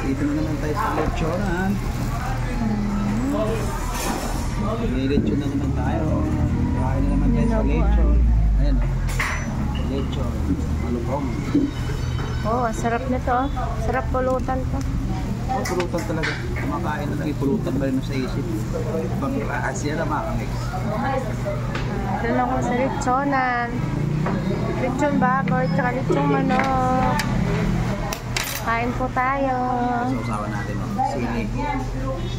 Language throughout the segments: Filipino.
Dito na naman tayo sa lechonan. May lechon na naman tayo. Kain na naman tayo sa lechon. Ayan. Lechon. Malubong. Oh, sarap nito. Sarap pulutan to. Oh, pulutan talaga. Kumakain na lang. Pulutan pa rin sa isip. Ibang klase yan na mga kamix. Doon ako sa lechonan. Lechon baboy, tsaka lechon manok. Kain po tayo. Sausawan natin ng sili.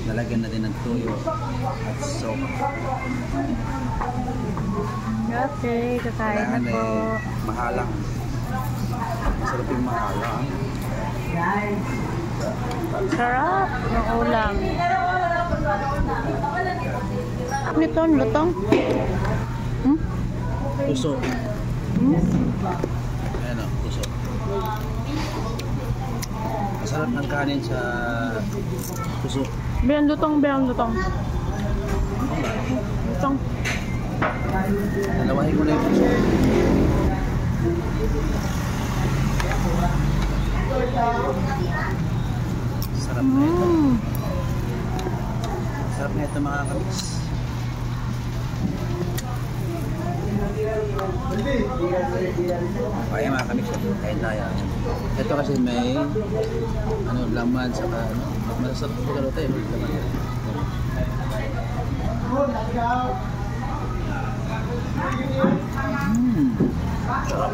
Lalagyan natin ng tuyo at sopa. Okay, kakain na po. Mahalang. Masarap yung mahalang. Sarap ng ulam. Nito, lutong. Puso. Ayan o, puso. Masarap ng kanin sa puso. Bilang lutong, bilang lutong. Lutong. Dalawahin ko na yung puso. Sarap na ito. Sarap na ito mga kamis. Kaya mga kamis, kain tayo. Ito kasi may laman sa masasarap ito kalota eh. Sarap.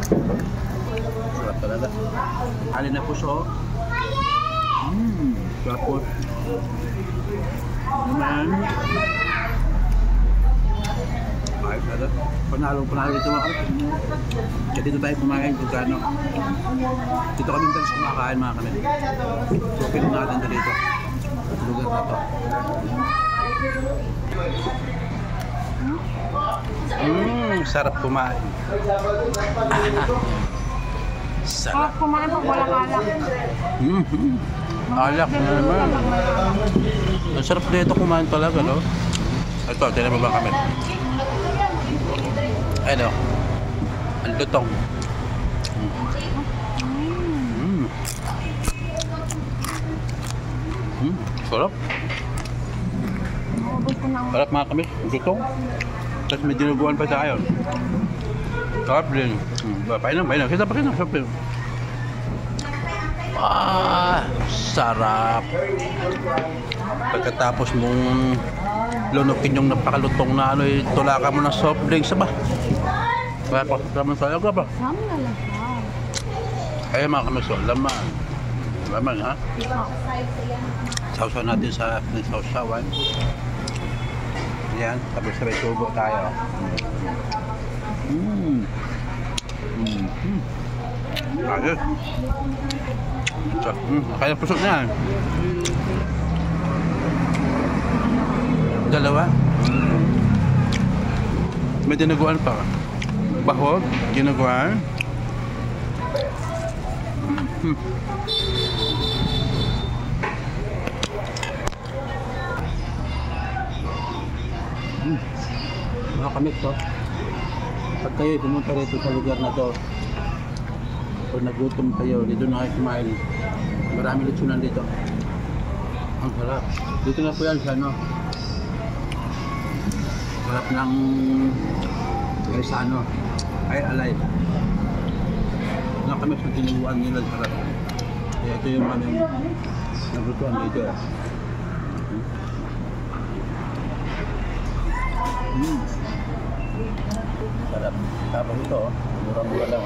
Sarap talaga. Alin na puso. Tapos naman ayos na ito. Panalo ito mga kami. Kaya dito tayo kumain kung kano. Dito kami dalas kumakain mga kami. So pinuha natin dito sa lugar na to. Sarap kumain. Sarap kumain pag walang alak. Alak na naman. Ang sarap dito kumain talaga, no? Ito, tinan mo ba kami? Ano? Ang lutong. Sarap. Sarap mga kami. Ang lutong. Tapos may dinuguan pa tayo. Sarap din. Painom. Kita pa kita. Sarap. Pagkatapos mong lunukin yung napakalutong na tulakan mo ng soft drinks ba? Pasok naman sa ayaw ka ba? Kaya mga kamiso, laman. Laman ha? Sausaw natin sa sausawan. Yan, tapos sabay subo tayo. Ayos. Kaya pusok na yan. Dalawa. May dinaguan pa. Bahog, dinaguan. Mga kamik to. Pag kayo pumunta rito sa lugar na to, o nagutom kayo, dito na kayo kumain. Marami lechonan dito. Ang sarap. Dito na po yan sa ano. Sarap ng Gaisano. Ay alay. Nga kami sa tinubuan nila sarap. Kaya ito yung aming nagutuan dito. Sarap. Tapos ito, murang-mura lang.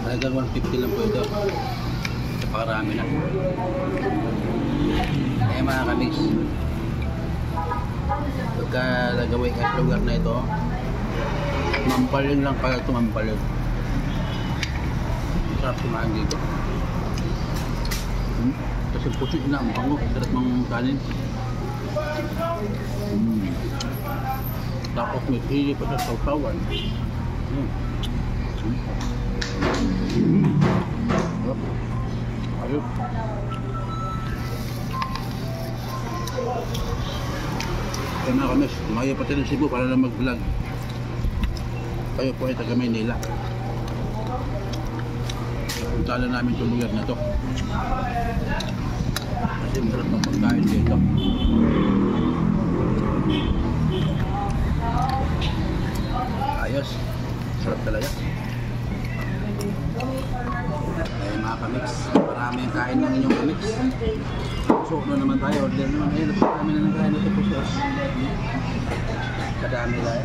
Halagang 150 lang po ito. Napakarami na. Kaya mga kamix, pagka nagawin ka sa lugar na ito, mampalin lang pala ito, mampalin. Sarap kumain dito. Kasi pusit na ang bango, sarap ng kanin. Tapos may sili pa sa sausawan. Ayos. Kaya mga kamis, tumayo pati ng Cebu para lang mag-vlog. Kayo po ay taga Maynila. Punta na namin itong lugar na to. Kasi masarap ang pagkain dito. Ayos. Sarap talaga. Ay mga kamix, marami ang kain ng inyong kamix. Puso na naman tayo. Order naman. Ayun, napakami na ng kain ito puso. Kadami tayo.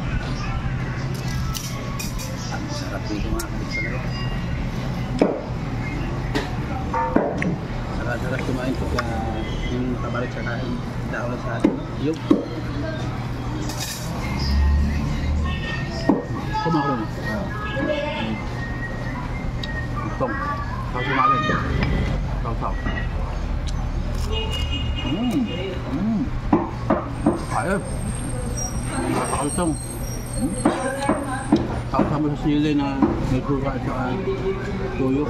Ang sarap dito mga kamix talaga. Sarap kumain pagka yung nakabalik sa kain. Dahil sa atin. Yung. Kumakro na. Itong. Saw sumakin. Saw. Ayos. Nakakalitong. Saw mo sa sili na may suka at saka tuyo.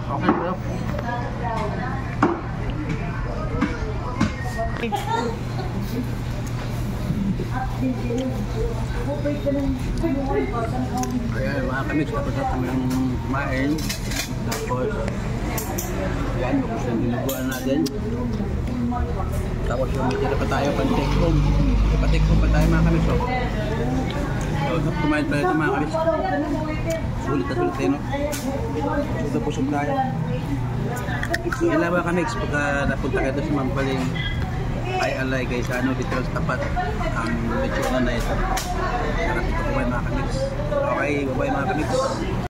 Okay bro. Ayan mga kamix, tapos na kami ng kumain. Tapos ayan, tapos yung dinuguan natin. Tapos yung matira pa tayo pan-take home. Pa-take home pa tayo mga kamix. So kumain pa ito mga kamix. Sulit na sulit tayo, no? Pusog tayo. So ilan mga kamix, pagka napunta kayo sa Mampaling ay alay guys, ano dito sa tapat ang lechonan na ito. Sarap ito kumain mga kamix. Okay, bye-bye mga kamix.